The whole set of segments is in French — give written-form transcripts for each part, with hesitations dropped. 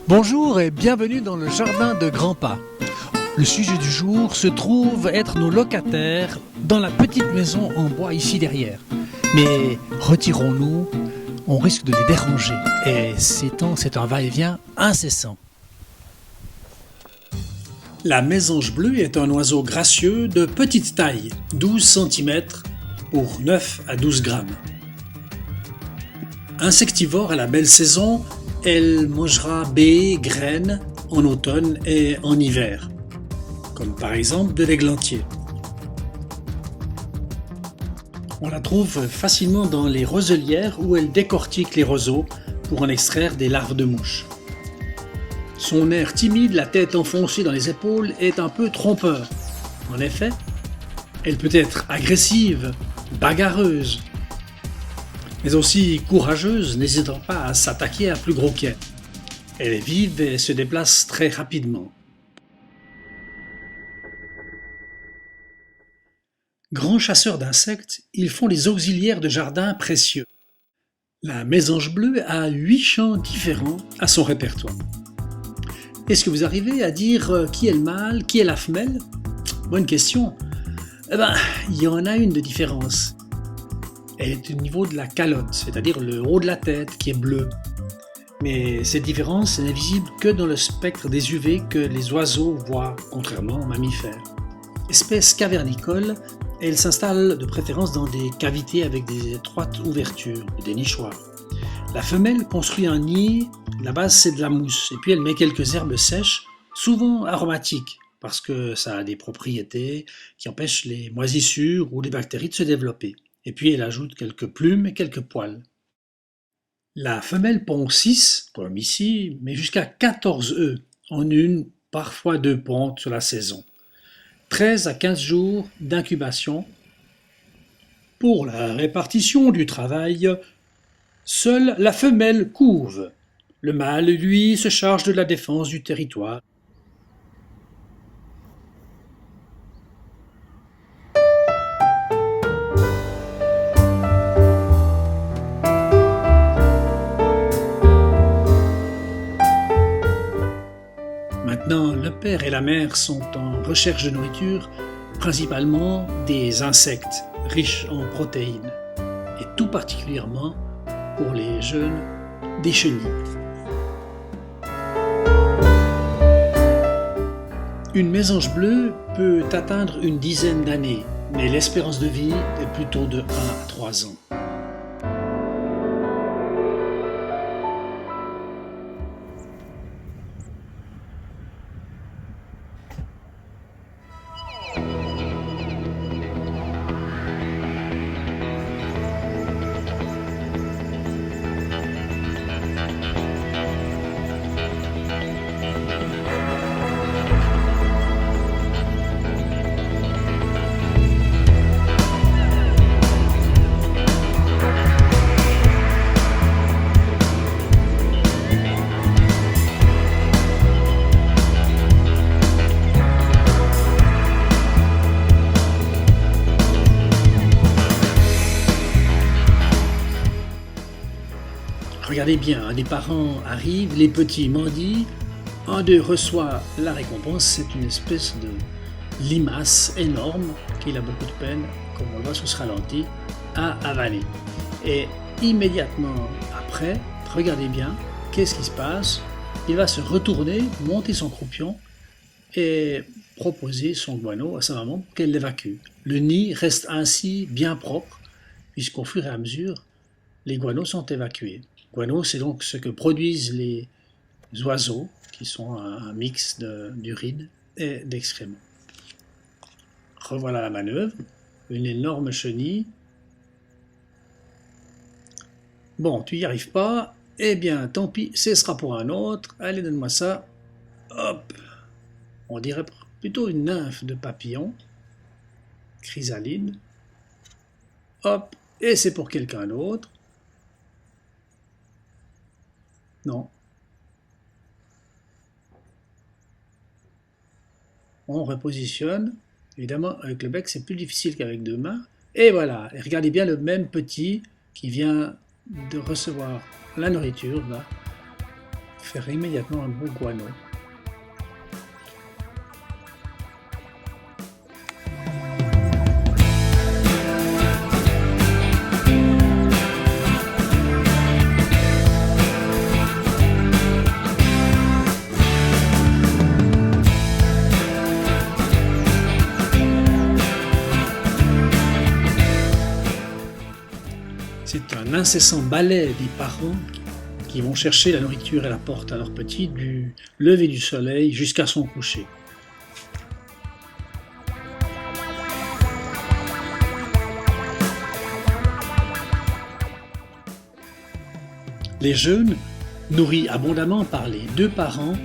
Bonjour et bienvenue dans le jardin de grands pas. Le sujet du jour se trouve être nos locataires dans la petite maison en bois ici derrière. Mais retirons-nous, on risque de les déranger et c'est un va-et-vient incessant. La mésange bleue est un oiseau gracieux de petite taille, 12 cm pour 9 à 12 grammes. Insectivore à la belle saison, elle mangera baies, graines en automne et en hiver, comme par exemple de l'églantier. On la trouve facilement dans les roselières où elle décortique les roseaux pour en extraire des larves de mouches. Son air timide, la tête enfoncée dans les épaules, est un peu trompeur. En effet, elle peut être agressive, bagarreuse, mais aussi courageuse, n'hésitant pas à s'attaquer à plus gros qu'elle. Elle est vive et se déplace très rapidement. Grands chasseurs d'insectes, ils font les auxiliaires de jardin précieux. La mésange bleue a 8 chants différents à son répertoire. Est-ce que vous arrivez à dire qui est le mâle, qui est la femelle? Bonne question. Il y en a une de différence. Elle est au niveau de la calotte, c'est-à-dire le haut de la tête qui est bleu. Mais cette différence n'est visible que dans le spectre des UV que les oiseaux voient, contrairement aux mammifères. Espèce cavernicole, elle s'installe de préférence dans des cavités avec des étroites ouvertures, des nichoirs. La femelle construit un nid, la base c'est de la mousse, et puis elle met quelques herbes sèches, souvent aromatiques, parce que ça a des propriétés qui empêchent les moisissures ou les bactéries de se développer. Et puis elle ajoute quelques plumes et quelques poils. La femelle pond 6, comme ici, mais jusqu'à 14 œufs, en une, parfois 2 pontes sur la saison. 13 à 15 jours d'incubation. Pour la répartition du travail, seule la femelle couve. Le mâle, lui, se charge de la défense du territoire. Maintenant, le père et la mère sont en recherche de nourriture, principalement des insectes riches en protéines, et tout particulièrement pour les jeunes des chenilles. Une mésange bleue peut atteindre une dizaine d'années, mais l'espérance de vie est plutôt de 1 à 3 ans. Regardez bien, les parents arrivent, les petits mendient, un d'eux reçoit la récompense, c'est une espèce de limace énorme qu'il a beaucoup de peine, comme on le voit sur ce ralenti, à avaler. Et immédiatement après, regardez bien, qu'est-ce qui se passe? Il va se retourner, monter son croupion et proposer son guano à sa maman pour qu'elle l'évacue. Le nid reste ainsi bien propre, puisqu'au fur et à mesure, les guanos sont évacués. Guano, c'est donc ce que produisent les oiseaux, qui sont un mix d'urine et d'excréments. Revoilà la manœuvre, une énorme chenille. Bon, tu n'y arrives pas, eh bien tant pis, ce sera pour un autre, allez donne-moi ça, hop, on dirait plutôt une nymphe de papillon, chrysalide, hop, et c'est pour quelqu'un d'autre. Non. On repositionne. Évidemment, avec le bec, c'est plus difficile qu'avec 2 mains. Et voilà. Et regardez bien le même petit qui vient de recevoir la nourriture, là, faire immédiatement un beau guano. C'est un incessant balai des parents qui vont chercher la nourriture et la portent à leurs petits du lever du soleil jusqu'à son coucher. Les jeunes, nourris abondamment par les deux parents,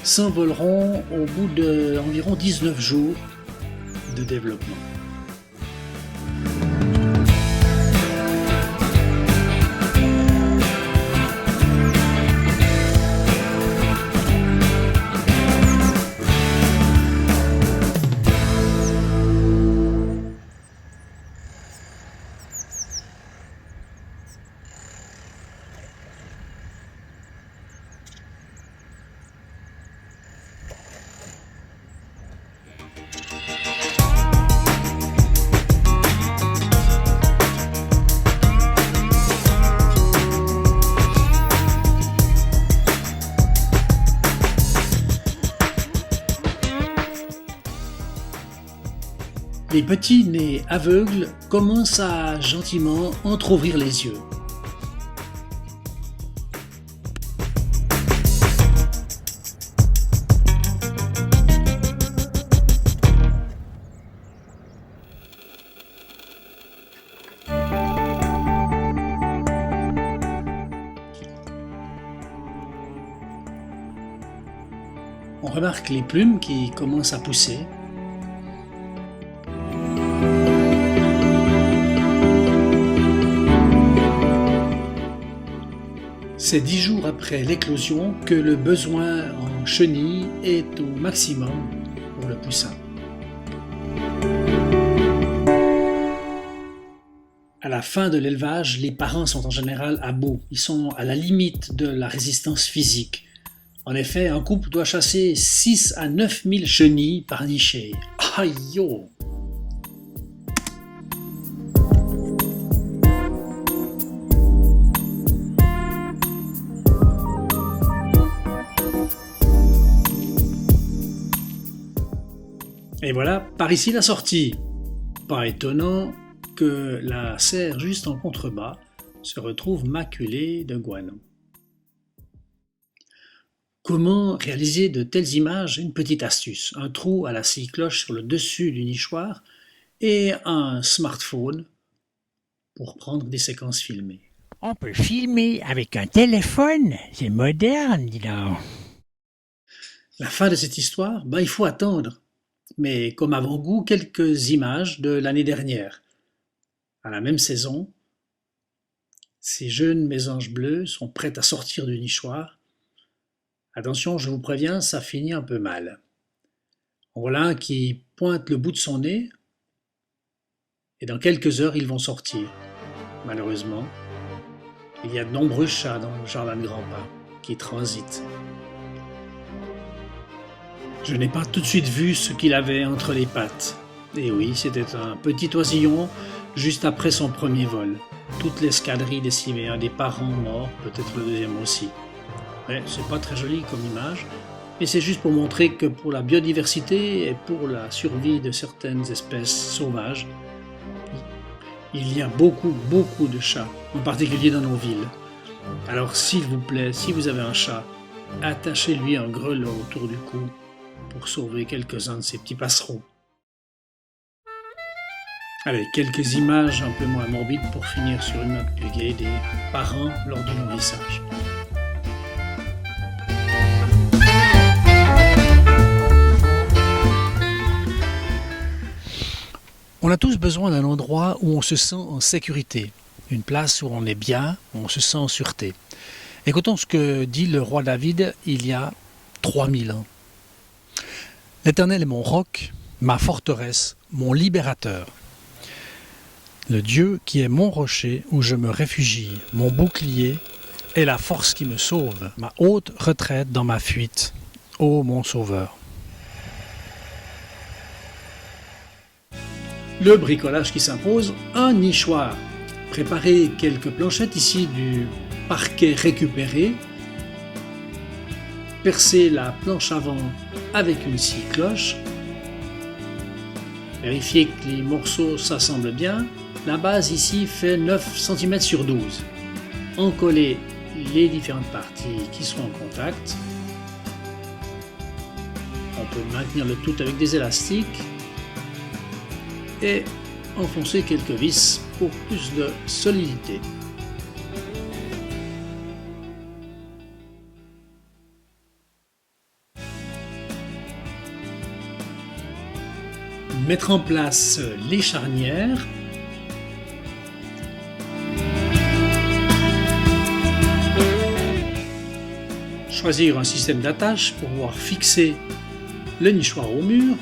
s'envoleront au bout d'environ 19 jours de développement. Les petits nés aveugles commencent à gentiment entrouvrir les yeux. On remarque les plumes qui commencent à pousser. C'est 10 jours après l'éclosion que le besoin en chenilles est au maximum pour le poussin. À la fin de l'élevage, les parents sont en général à bout. Ils sont à la limite de la résistance physique. En effet, un couple doit chasser 6 à 9 000 chenilles par nichée. Aïe yo! Et voilà, par ici la sortie. Pas étonnant que la serre juste en contrebas se retrouve maculée de guano. Comment réaliser de telles images? Une petite astuce, un trou à la scie cloche sur le dessus du nichoir et un smartphone pour prendre des séquences filmées. On peut filmer avec un téléphone, c'est moderne, dis donc. La fin de cette histoire, il faut attendre. Mais comme avant-goût, quelques images de l'année dernière. À la même saison, ces jeunes mésanges bleus sont prêts à sortir du nichoir. Attention, je vous préviens, ça finit un peu mal. En voilà un qui pointe le bout de son nez, et dans quelques heures, ils vont sortir. Malheureusement, il y a de nombreux chats dans le jardin de grands-parents qui transitent. Je n'ai pas tout de suite vu ce qu'il avait entre les pattes. Et oui, c'était un petit oisillon juste après son premier vol. Toute l'escadrille décimée, un des parents morts, peut-être le deuxième aussi. Ouais, c'est pas très joli comme image, mais c'est juste pour montrer que pour la biodiversité et pour la survie de certaines espèces sauvages, il y a beaucoup de chats, en particulier dans nos villes. Alors s'il vous plaît, si vous avez un chat, attachez-lui un grelot autour du cou pour sauver quelques-uns de ces petits passereaux. Allez, quelques images un peu moins morbides pour finir sur une note plus gaie des parents lors du nourrissage. On a tous besoin d'un endroit où on se sent en sécurité, une place où on est bien, où on se sent en sûreté. Écoutons ce que dit le roi David il y a 3000 ans. L'Éternel est mon roc, ma forteresse, mon libérateur. Le Dieu qui est mon rocher où je me réfugie, mon bouclier est la force qui me sauve, ma haute retraite dans ma fuite. Ô mon sauveur. Le bricolage qui s'impose, un nichoir. Préparer quelques planchettes ici du parquet récupéré. Percer la planche avant avec une scie cloche. Vérifier que les morceaux s'assemblent bien. La base ici fait 9 cm sur 12. Encoller les différentes parties qui sont en contact. On peut maintenir le tout avec des élastiques et enfoncer quelques vis pour plus de solidité. Mettre en place les charnières. Choisir un système d'attache pour pouvoir fixer le nichoir au mur.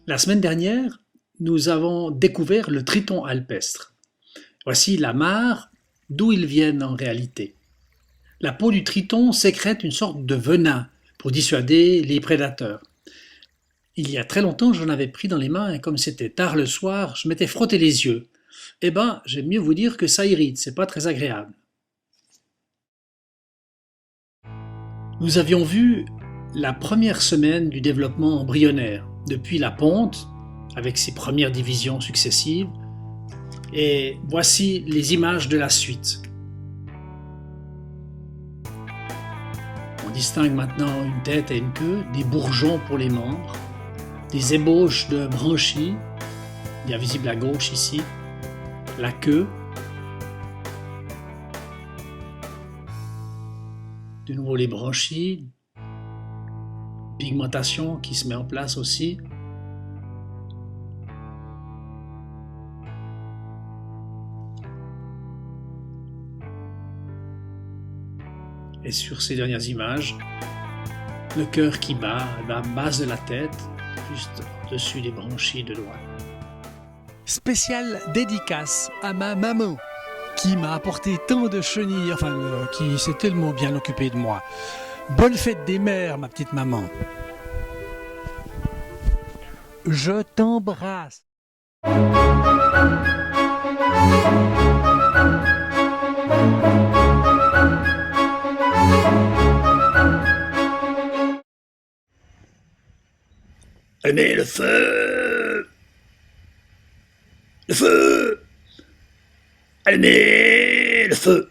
La semaine dernière, nous avons découvert le triton alpestre. Voici la mare d'où ils viennent en réalité. La peau du triton sécrète une sorte de venin pour dissuader les prédateurs. Il y a très longtemps, j'en avais pris dans les mains et comme c'était tard le soir, je m'étais frotté les yeux. Eh ben, j'aime mieux vous dire que ça irrite, c'est pas très agréable. Nous avions vu la première semaine du développement embryonnaire, depuis la ponte, avec ses premières divisions successives, et voici les images de la suite. On distingue maintenant une tête et une queue, des bourgeons pour les membres, des ébauches de branchies, bien visible à gauche ici, la queue, de nouveau les branchies, pigmentation qui se met en place aussi. Et sur ces dernières images, le cœur qui bat à la base de la tête, juste au-dessus des branchies de doigts. Spéciale dédicace à ma maman, qui m'a apporté tant de chenilles, qui s'est tellement bien occupée de moi. Bonne fête des mères, ma petite maman. Je t'embrasse. Allumez le feu! Le feu! Allumez le feu!